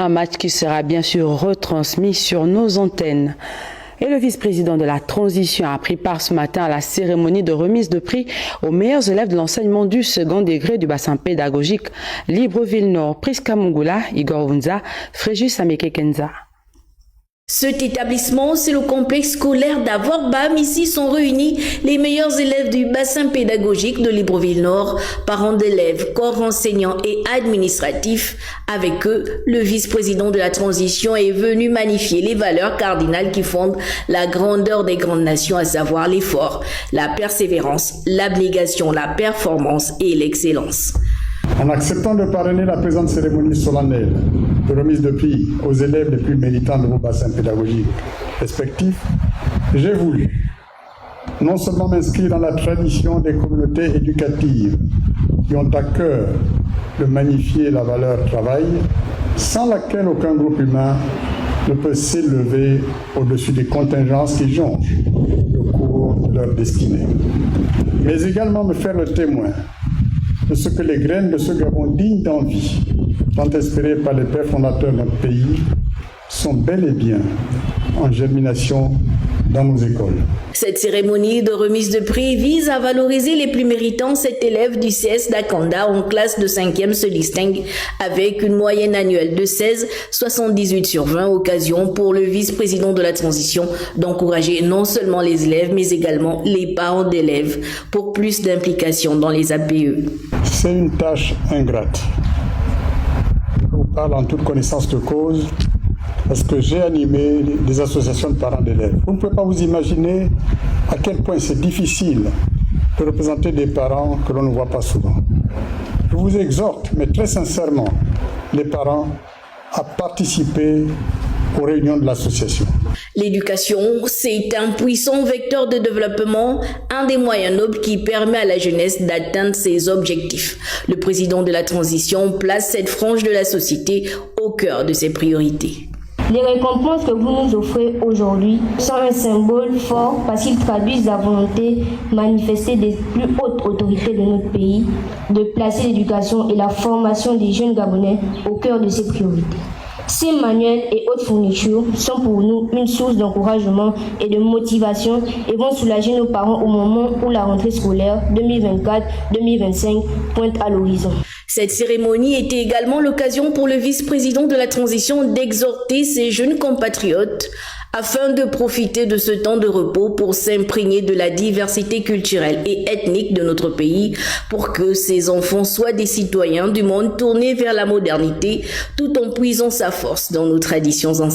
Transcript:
Un match qui sera bien sûr retransmis sur nos antennes. Et le vice-président de la transition a pris part ce matin à la cérémonie de remise de prix aux meilleurs élèves de l'enseignement du second degré du bassin pédagogique Libreville-Nord. Priska Mungula, Igor Wunza, Fréjus Amekekenza. Cet établissement, c'est le complexe scolaire d'Avorbam. Ici sont réunis les meilleurs élèves du bassin pédagogique de Libreville-Nord, parents d'élèves, corps enseignants et administratifs. Avec eux, le vice-président de la transition est venu magnifier les valeurs cardinales qui fondent la grandeur des grandes nations, à savoir l'effort, la persévérance, l'abnégation, la performance et l'excellence. En acceptant de parrainer la présente cérémonie solennelle de remise de prix aux élèves les plus méritants de vos bassins pédagogiques respectifs, j'ai voulu non seulement m'inscrire dans la tradition des communautés éducatives qui ont à cœur de magnifier la valeur travail, sans laquelle aucun groupe humain ne peut s'élever au-dessus des contingences qui jonchent le cours de leur destinée, mais également me faire le témoin de ce que les graines de ce Gabon digne d'envie, tant espéré par les pères fondateurs de notre pays, sont bel et bien en germination dans nos écoles. Cette cérémonie de remise de prix vise à valoriser les plus méritants. Cet élève du CS d'Akanda en classe de 5e se distingue avec une moyenne annuelle de 16,78 sur 20. Occasion pour le vice-président de la transition d'encourager non seulement les élèves mais également les parents d'élèves pour plus d'implication dans les APE. C'est une tâche ingrate. Je vous parle en toute connaissance de cause parce que j'ai animé des associations de parents d'élèves. Vous ne pouvez pas vous imaginer à quel point c'est difficile de représenter des parents que l'on ne voit pas souvent. Je vous exhorte, mais très sincèrement, les parents à participer aux réunions de l'association. L'éducation, c'est un puissant vecteur de développement, un des moyens nobles qui permet à la jeunesse d'atteindre ses objectifs. Le président de la transition place cette frange de la société au cœur de ses priorités. Les récompenses que vous nous offrez aujourd'hui sont un symbole fort parce qu'ils traduisent la volonté manifestée des plus hautes autorités de notre pays de placer l'éducation et la formation des jeunes Gabonais au cœur de ses priorités. Ces manuels et autres fournitures sont pour nous une source d'encouragement et de motivation et vont soulager nos parents au moment où la rentrée scolaire 2024-2025 pointe à l'horizon. Cette cérémonie était également l'occasion pour le vice-président de la transition d'exhorter ses jeunes compatriotes afin de profiter de ce temps de repos pour s'imprégner de la diversité culturelle et ethnique de notre pays pour que ces enfants soient des citoyens du monde tournés vers la modernité tout en puisant sa force dans nos traditions anciennes.